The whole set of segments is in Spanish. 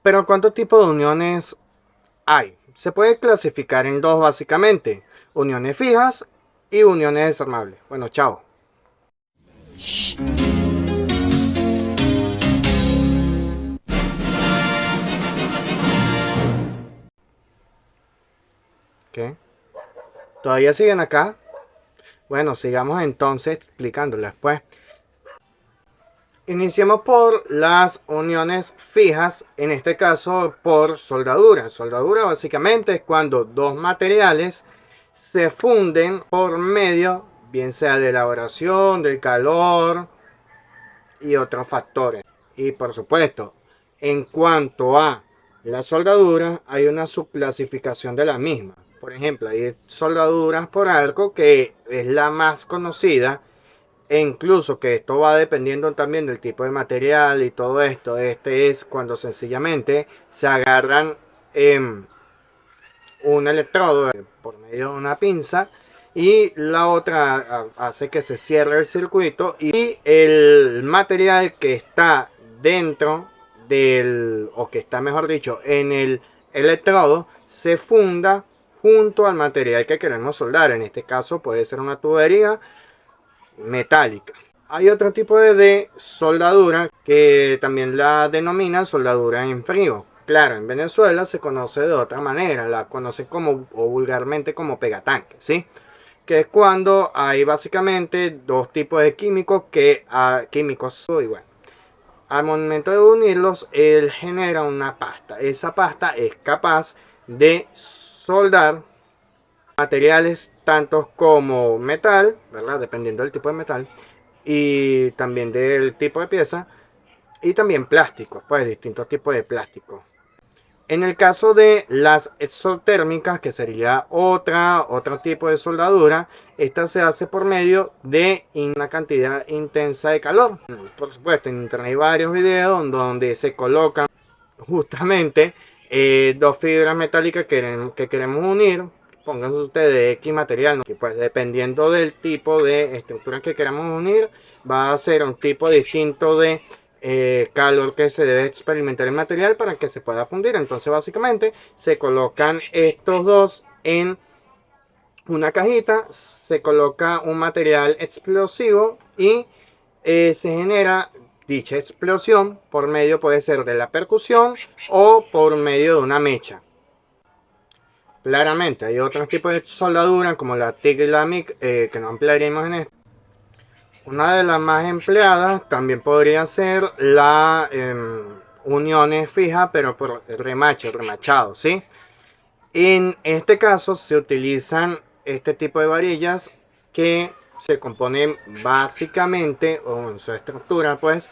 Pero ¿cuántos tipos de uniones hay? Se puede clasificar en dos básicamente, uniones fijas y uniones desarmables. Bueno, chao. ¿Qué? ¿Todavía siguen acá? Bueno, sigamos entonces explicándoles pues. Iniciemos por las uniones fijas, en este caso por soldadura. Soldadura básicamente es cuando dos materiales se funden por medio, bien sea de elaboración, del calor y otros factores. Y por supuesto, en cuanto a la soldadura, hay una subclasificación de la misma. Por ejemplo, hay soldaduras por arco, que es la más conocida, e incluso que esto va dependiendo también del tipo de material y todo esto. Este es cuando sencillamente se agarran un electrodo por medio de una pinza y la otra hace que se cierre el circuito y el material que está dentro del, o que está mejor dicho en el electrodo, se funda junto al material que queremos soldar. En este caso puede ser una tubería metálica. Hay otro tipo de soldadura que también la denominan soldadura en frío. Claro, en Venezuela se conoce de otra manera, la conocen como, o vulgarmente como pegatanque, ¿sí? Que es cuando hay básicamente dos tipos de químicos que químicos y bueno, al momento de unirlos él genera una pasta. Esa pasta es capaz de soldar materiales tantos como metal, ¿verdad? Dependiendo del tipo de metal y también del tipo de pieza, y también plásticos, pues distintos tipos de plásticos. En el caso de las exotérmicas, que sería otro tipo de soldadura, esta se hace por medio de una cantidad intensa de calor. Por supuesto, en internet hay varios videos donde se colocan justamente dos fibras metálicas que queremos unir. Pónganse ustedes de X material, ¿no? Que pues dependiendo del tipo de estructura que queramos unir, va a ser un tipo distinto de calor que se debe experimentar el material para que se pueda fundir. Entonces básicamente se colocan estos dos en una cajita, se coloca un material explosivo y se genera dicha explosión por medio, puede ser de la percusión o por medio de una mecha. Claramente hay otros tipos de soldadura como la TIG y la MIG que no ampliaremos en esto. Una de las más empleadas también podría ser la uniones fija, pero por remachado, ¿sí? En este caso se utilizan este tipo de varillas que se componen básicamente, o en su estructura, pues,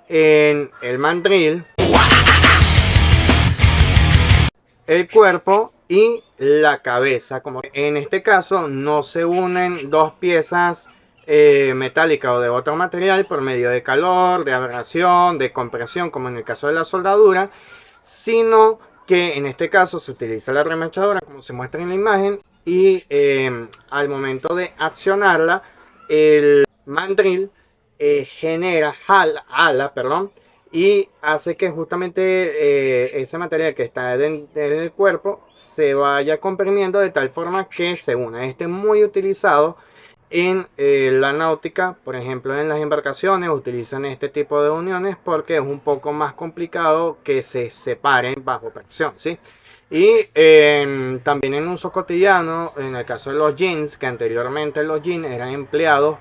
en el mandril, el cuerpo y la cabeza. Como en este caso no se unen dos piezas metálicas o de otro material por medio de calor, de abrasión, de compresión, como en el caso de la soldadura, sino que en este caso se utiliza la remachadora como se muestra en la imagen y al momento de accionarla el mandril genera ala, perdón, y hace que justamente ese material que está en el cuerpo se vaya comprimiendo de tal forma que se una. Este es muy utilizado en la náutica, por ejemplo en las embarcaciones utilizan este tipo de uniones porque es un poco más complicado que se separen bajo presión, ¿sí? Y también en uso cotidiano, en el caso de los jeans, que anteriormente los jeans eran empleados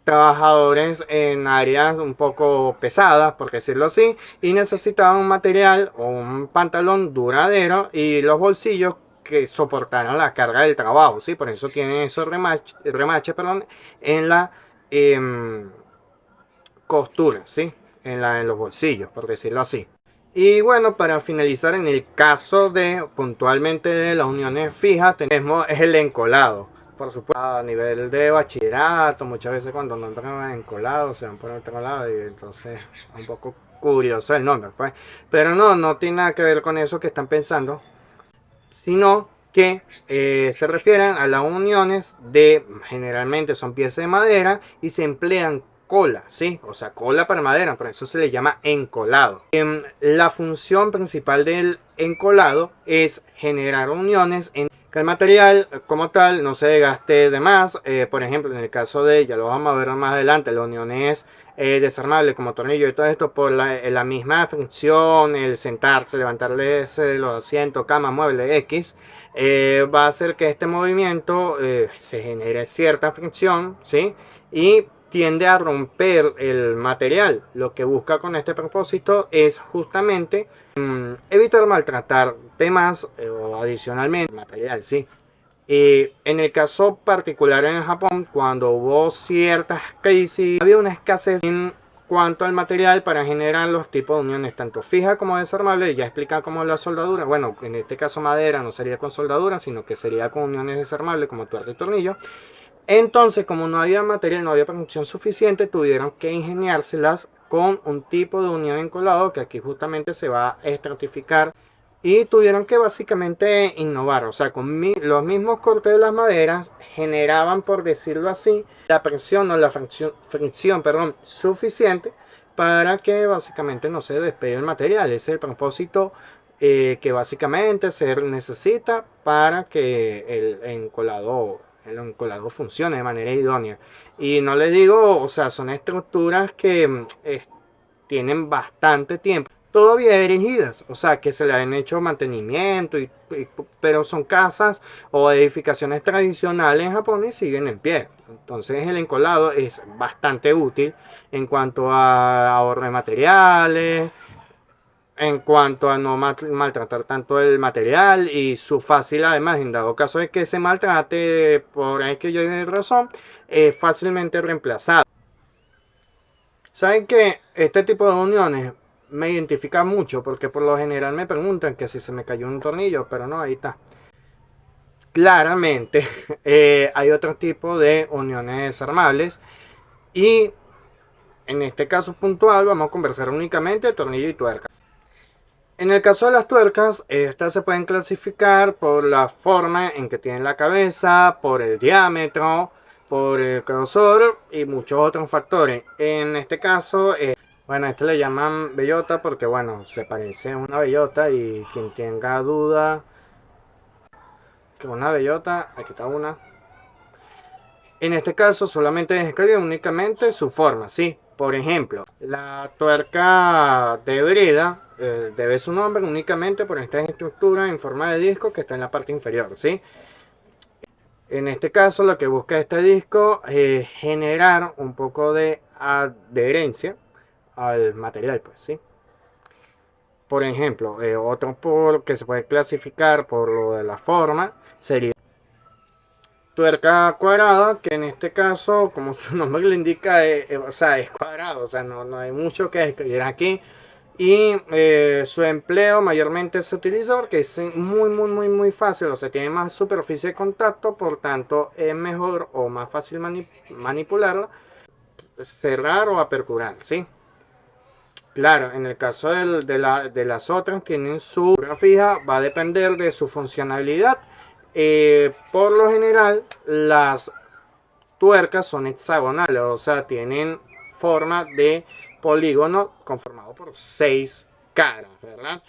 trabajadores en áreas un poco pesadas, por decirlo así, y necesitaban un material o un pantalón duradero y los bolsillos que soportaran la carga del trabajo, ¿sí? Por eso tienen esos remaches, perdón, en la costura, ¿sí? En los bolsillos, por decirlo así. Y bueno, para finalizar, en el caso de puntualmente de las uniones fijas, tenemos el encolado. Por supuesto, a nivel de bachillerato, muchas veces cuando nombran encolado se van por otro lado y entonces es un poco curioso el nombre, pues. Pero no tiene nada que ver con eso que están pensando, sino que se refieren a las uniones de, generalmente son piezas de madera y se emplean cola, ¿sí? O sea, cola para madera, por eso se le llama encolado. La función principal del encolado es generar uniones en que el material como tal no se desgaste de más. Por ejemplo, en el caso de, ya lo vamos a ver más adelante, la unión es desarmable como tornillo y todo esto por la misma fricción, el sentarse, levantarle los asientos, cama, mueble, X, va a hacer que este movimiento se genere cierta fricción, ¿sí? Y tiende a romper el material. Lo que busca con este propósito es justamente evitar maltratar temas o adicionalmente material, ¿sí? En el caso particular en Japón, cuando hubo ciertas crisis, había una escasez en cuanto al material para generar los tipos de uniones, tanto fija como desarmable. Ya explica cómo la soldadura, bueno, en este caso madera no sería con soldadura, sino que sería con uniones desarmables como tuerca y tornillo. Entonces, como no había material, no había producción suficiente, tuvieron que ingeniárselas con un tipo de unión encolado que aquí justamente se va a estratificar y tuvieron que básicamente innovar, o sea, con los mismos cortes de las maderas generaban, por decirlo así, la presión o la fricción, perdón, suficiente para que básicamente no se despegue el material. Ese es el propósito que básicamente se necesita para que el encolado funcione de manera idónea. Y no les digo, o sea, son estructuras que tienen bastante tiempo todavía erigidas, o sea, que se le han hecho mantenimiento, pero son casas o edificaciones tradicionales en Japón y siguen en pie. Entonces el encolado es bastante útil en cuanto a ahorro de materiales, en cuanto a no maltratar tanto el material y su fácil, además, en dado caso de que se maltrate por aquella razón, es fácilmente reemplazado. Saben que este tipo de uniones me identifica mucho porque por lo general me preguntan que si se me cayó un tornillo, pero no, ahí está. Claramente hay otro tipo de uniones desarmables y en este caso puntual vamos a conversar únicamente de tornillo y tuerca. En el caso de las tuercas, estas se pueden clasificar por la forma en que tienen la cabeza, por el diámetro, por el grosor y muchos otros factores. En este caso, bueno, a este le llaman bellota porque, bueno, se parece a una bellota y quien tenga duda que una bellota, aquí está una. En este caso solamente describe únicamente su forma, ¿sí? Por ejemplo, la tuerca de brida debe su nombre únicamente por esta estructura en forma de disco que está en la parte inferior, ¿sí? En este caso lo que busca este disco es generar un poco de adherencia al material, pues, ¿sí? Por ejemplo, otro por que se puede clasificar por lo de la forma sería tuerca cuadrada, que en este caso, como su nombre le indica, o sea, es cuadrado, o sea, no hay mucho que escribir aquí. Y su empleo mayormente se utiliza porque es muy fácil, o sea, tiene más superficie de contacto, por tanto es mejor o más fácil manipularla, cerrar o aperturar, ¿sí? Claro, en el caso de las otras, tienen su fija, va a depender de su funcionalidad. Por lo general, las tuercas son hexagonales, o sea, tienen forma de polígono conformado por 6 caras, ¿verdad?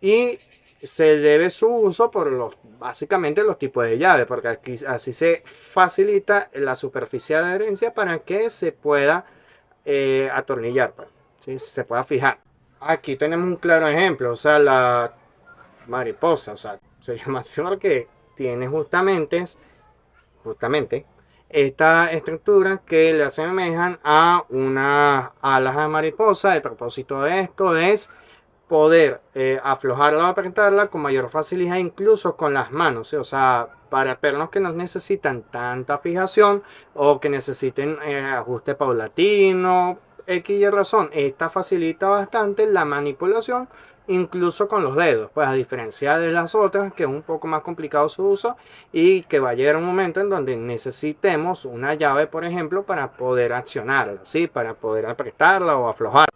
Y se debe su uso por básicamente los tipos de llave, porque aquí, así se facilita la superficie de adherencia para que se pueda atornillar, pues, ¿sí? Se pueda fijar. Aquí tenemos un claro ejemplo, o sea, la mariposa, o sea, se llama así porque tiene justamente esta estructura que le asemejan a unas alas de mariposa. El propósito de esto es poder aflojarla o apretarla con mayor facilidad, incluso con las manos, ¿sí? O sea, para pernos que no necesitan tanta fijación o que necesiten ajuste paulatino, X y razón, esta facilita bastante la manipulación incluso con los dedos, pues a diferencia de las otras que es un poco más complicado su uso y que va a llegar un momento en donde necesitemos una llave, por ejemplo, para poder accionarla, ¿sí? Para poder apretarla o aflojarla.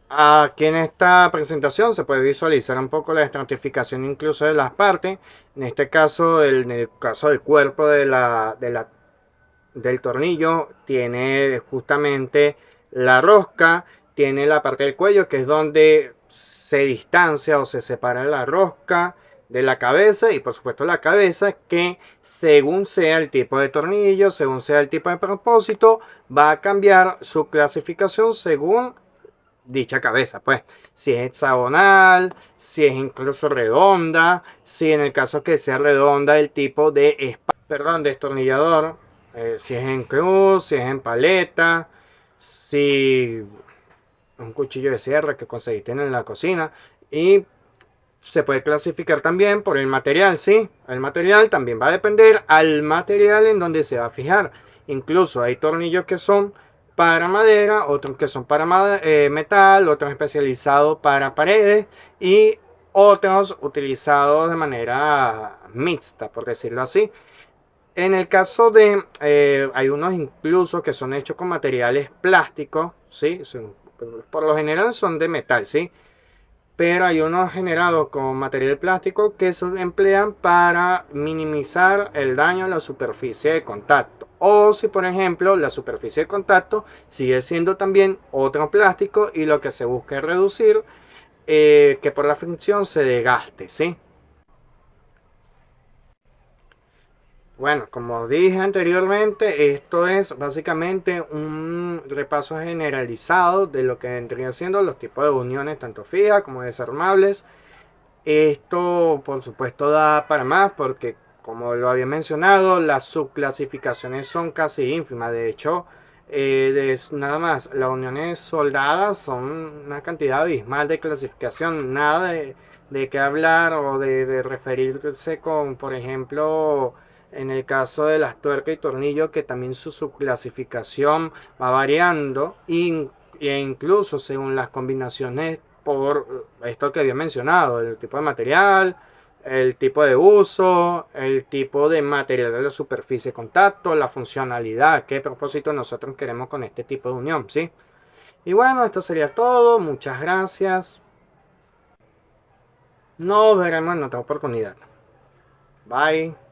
Aquí en esta presentación se puede visualizar un poco la estratificación incluso de las partes. En este caso, en el caso del cuerpo del tornillo, tiene justamente La rosca tiene la parte del cuello, que es donde se distancia o se separa la rosca de la cabeza, y por supuesto la cabeza, que según sea el tipo de tornillo, según sea el tipo de propósito, va a cambiar su clasificación según dicha cabeza, pues si es hexagonal, si es incluso redonda, si en el caso que sea redonda el tipo de destornillador, si es en cruz, si es en paleta, si un cuchillo de sierra que conseguiste en la cocina. Y se puede clasificar también por el material, ¿sí? El material también va a depender al material en donde se va a fijar. Incluso hay tornillos que son para madera, otros que son para metal, otros especializados para paredes y otros utilizados de manera mixta, por decirlo así. En el caso de, hay unos incluso que son hechos con materiales plásticos, ¿sí? Por lo general son de metal, ¿sí? Pero hay unos generados con material plástico que se emplean para minimizar el daño a la superficie de contacto. O si por ejemplo la superficie de contacto sigue siendo también otro plástico y lo que se busca es reducir que por la fricción se desgaste, ¿sí? Bueno, como dije anteriormente, esto es básicamente un repaso generalizado de lo que vendrían siendo los tipos de uniones, tanto fijas como desarmables. Esto, por supuesto, da para más porque, como lo había mencionado, las subclasificaciones son casi ínfimas. De hecho, nada más, las uniones soldadas son una cantidad abismal de clasificación. Nada de qué hablar o de referirse con, por ejemplo, en el caso de las tuercas y tornillos, que también su subclasificación va variando e incluso según las combinaciones por esto que había mencionado, el tipo de material, el tipo de uso, el tipo de material de la superficie de contacto, la funcionalidad, qué propósito nosotros queremos con este tipo de unión, ¿sí? Y bueno, esto sería todo, muchas gracias. Nos veremos en otra oportunidad. Bye.